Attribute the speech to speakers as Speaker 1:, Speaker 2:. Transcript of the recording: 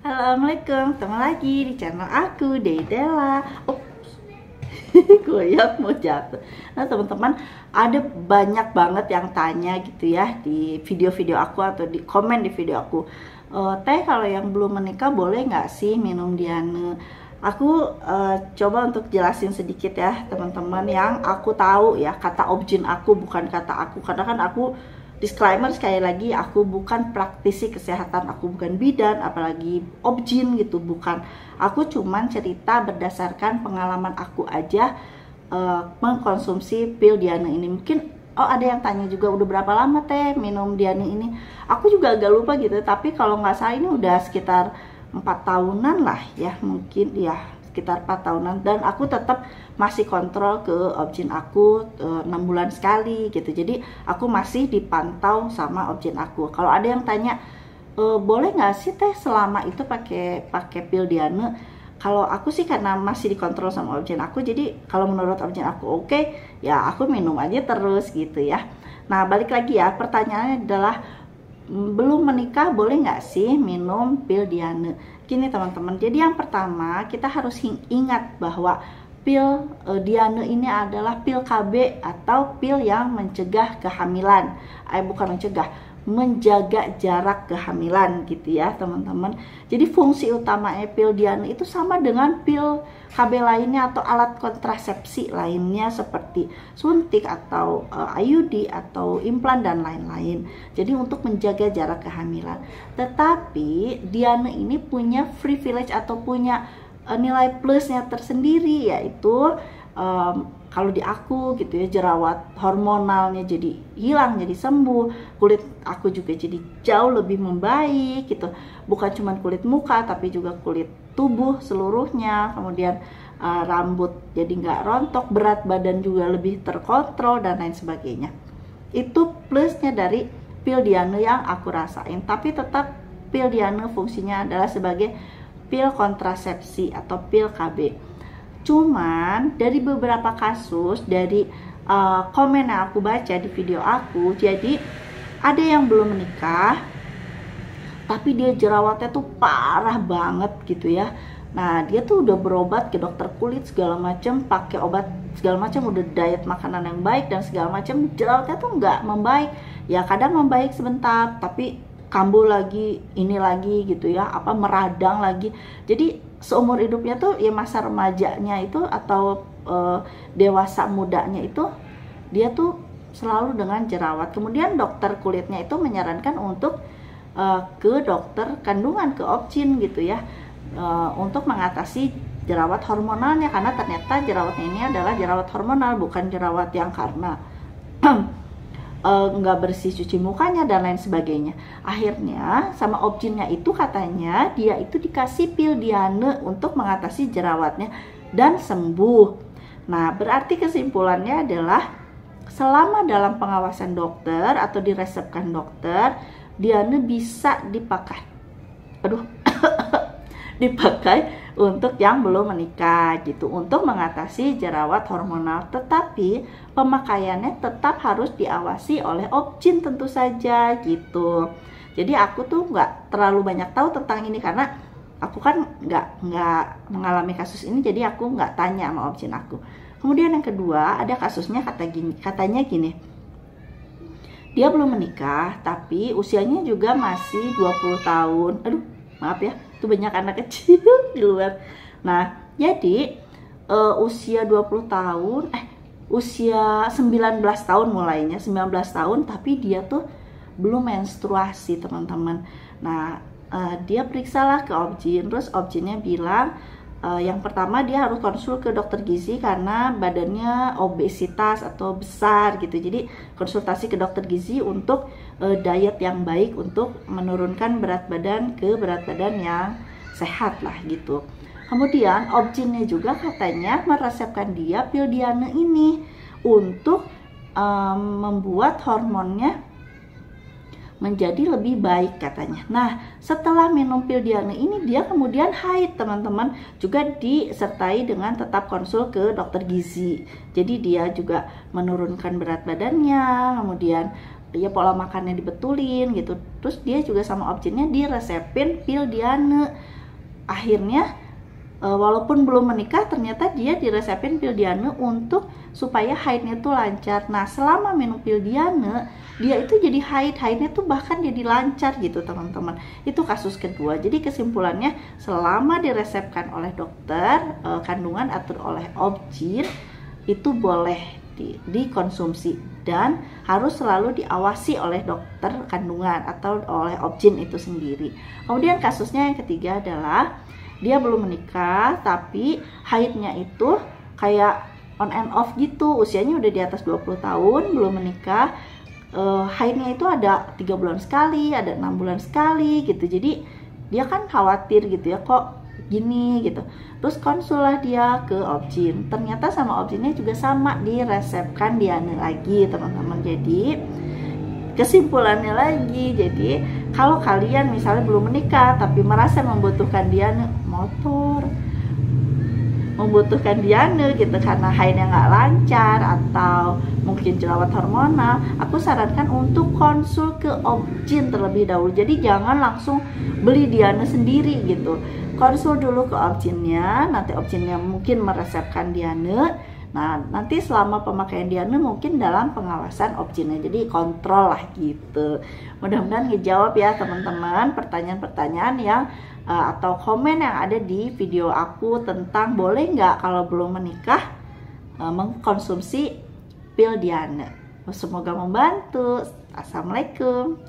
Speaker 1: Assalamualaikum, ketemu lagi di channel aku, Deidela. Oh, goyang mau jatuh. Nah teman-teman, ada banyak banget yang tanya gitu ya di video-video aku atau di komen di video aku. Teh, kalau yang belum menikah boleh nggak sih minum Diane? Aku coba untuk jelasin sedikit ya teman-teman, yang aku tahu ya, kata objin aku bukan kata aku, karena kan aku disclaimer sekali lagi, aku bukan praktisi kesehatan, aku bukan bidan, apalagi objin gitu, bukan. Aku cuman cerita berdasarkan pengalaman aku aja mengkonsumsi pil Diane ini. Mungkin ada yang tanya juga, udah berapa lama teh minum Diane ini? Aku juga agak lupa gitu, tapi kalau nggak salah ini udah sekitar 4 tahunan lah ya, mungkin ya sekitar 4 tahunan, dan aku tetap masih kontrol ke objin aku 6 bulan sekali gitu. Jadi aku masih dipantau sama objin aku. Kalau ada yang tanya boleh nggak sih teh selama itu pakai pil Diane, kalau aku sih karena masih dikontrol sama objin aku, jadi kalau menurut objin aku oke, ya aku minum aja terus gitu ya. Nah balik lagi ya, pertanyaannya adalah belum menikah boleh nggak sih minum pil Diane? Gini teman-teman, jadi yang pertama kita harus ingat bahwa pil Diane ini adalah pil KB atau pil yang mencegah kehamilan. Bukan mencegah, menjaga jarak kehamilan gitu ya teman-teman. Jadi fungsi utamanya pil Diane itu sama dengan pil KB lainnya atau alat kontrasepsi lainnya seperti suntik atau IUD atau implan dan lain-lain. Jadi untuk menjaga jarak kehamilan. Tetapi Diane ini punya privilege atau punya nilai plusnya tersendiri, yaitu kalau di aku gitu ya, jerawat hormonalnya jadi hilang, jadi sembuh, kulit aku juga jadi jauh lebih membaik gitu, bukan cuma kulit muka tapi juga kulit tubuh seluruhnya. Kemudian rambut jadi nggak rontok, berat badan juga lebih terkontrol dan lain sebagainya. Itu plusnya dari pil Diane yang aku rasain. Tapi tetap pil Diane fungsinya adalah sebagai pil kontrasepsi atau pil KB. Cuman dari beberapa kasus, dari komen yang aku baca di video aku, jadi ada yang belum menikah tapi dia jerawatnya tuh parah banget gitu ya. Nah dia tuh udah berobat ke dokter kulit segala macam, pakai obat segala macam, udah diet makanan yang baik dan segala macam, jerawatnya tuh nggak membaik. Ya kadang membaik sebentar tapi kambuh lagi, ini lagi gitu ya, meradang lagi. Jadi seumur hidupnya tuh ya, masa remajanya itu atau dewasa mudanya itu dia tuh selalu dengan jerawat. Kemudian dokter kulitnya itu menyarankan untuk ke dokter kandungan, ke objin gitu ya, untuk mengatasi jerawat hormonalnya, karena ternyata jerawatnya ini adalah jerawat hormonal, bukan jerawat yang karena nggak bersih cuci mukanya dan lain sebagainya. Akhirnya sama objinnya itu katanya dia itu dikasih pil Diane untuk mengatasi jerawatnya dan sembuh. Nah berarti kesimpulannya adalah selama dalam pengawasan dokter atau diresepkan dokter, Diane bisa dipakai dipakai untuk yang belum menikah gitu, untuk mengatasi jerawat hormonal. Tetapi pemakaiannya tetap harus diawasi oleh objin tentu saja gitu. Jadi aku tuh nggak terlalu banyak tahu tentang ini karena aku kan nggak mengalami kasus ini, jadi aku nggak tanya sama objin aku. Kemudian yang kedua, ada kasusnya katanya gini, dia belum menikah tapi usianya juga masih 20 tahun. Aduh maaf ya, itu banyak anak kecil di luar. Nah jadi usia 20 tahun, usia 19 tahun mulainya, 19 tahun, tapi dia tuh belum menstruasi teman-teman. Nah dia periksalah ke objin, terus objinnya bilang yang pertama dia harus konsul ke dokter gizi karena badannya obesitas atau besar gitu. Jadi konsultasi ke dokter gizi untuk diet yang baik untuk menurunkan berat badan ke berat badan yang sehat lah gitu. Kemudian objinnya juga katanya meresepkan dia pil Diane ini untuk membuat hormonnya menjadi lebih baik katanya. Nah setelah minum pil Diane ini dia kemudian haid teman-teman, juga disertai dengan tetap konsul ke dokter gizi. Jadi dia juga menurunkan berat badannya, kemudian ya pola makannya dibetulin gitu. Terus dia juga sama objinnya diresepin pil Diane. akhirnya walaupun belum menikah ternyata dia diresepin pil Diane untuk supaya haidnya tuh lancar. Nah selama minum pil Diane dia itu jadi haidnya tuh bahkan jadi lancar gitu teman-teman. Itu kasus kedua. Jadi kesimpulannya selama diresepkan oleh dokter kandungan atau oleh OB/GYN itu boleh dikonsumsi dan harus selalu diawasi oleh dokter kandungan atau oleh OB/GYN itu sendiri. Kemudian kasusnya yang ketiga adalah dia belum menikah tapi haidnya itu kayak on and off gitu, usianya udah di atas 20 tahun belum menikah, haidnya itu ada 3 bulan sekali, ada 6 bulan sekali gitu. Jadi dia kan khawatir gitu ya, kok gini gitu. Terus konsul lah dia ke OB/GYN, ternyata sama OB/GYN-nya juga sama, diresepkan Diane lagi teman-teman. Jadi kesimpulannya lagi, jadi kalau kalian misalnya belum menikah tapi merasa membutuhkan Diane gitu karena haidnya nggak lancar atau mungkin jerawat hormonal, aku sarankan untuk konsul ke OB/GYN terlebih dahulu. Jadi jangan langsung beli Diane sendiri gitu, konsul dulu ke OB/GYN-nya, nanti OB/GYN-nya mungkin meresepkan Diane. Nah, nanti selama pemakaian Diane mungkin dalam pengawasan OB/GYN-nya, jadi kontrol lah gitu. Mudah-mudahan ngejawab ya teman-teman pertanyaan-pertanyaan yang atau komen yang ada di video aku tentang boleh nggak kalau belum menikah mengkonsumsi pil Diane. Semoga membantu. Assalamualaikum.